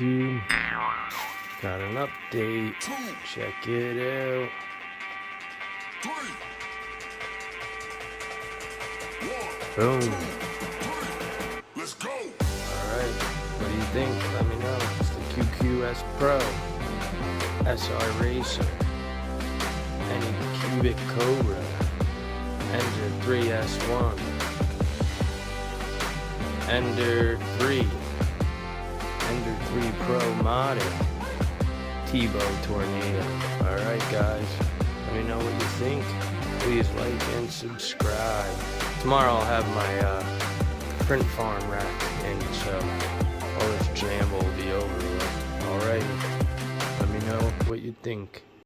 YouTube. Got an update. Check it out. Boom. Let's go. Alright, what do you think? Let me know. It's the QQS Pro SR Racer Cubic Cobra Ender 3S1 Ender 3 Pro Model T-Bow Tornado. Alright guys, let me know what you think. Please like and subscribe. Tomorrow I'll have my print farm rack in, so all this jam will be over with. Alright, let me know what you think.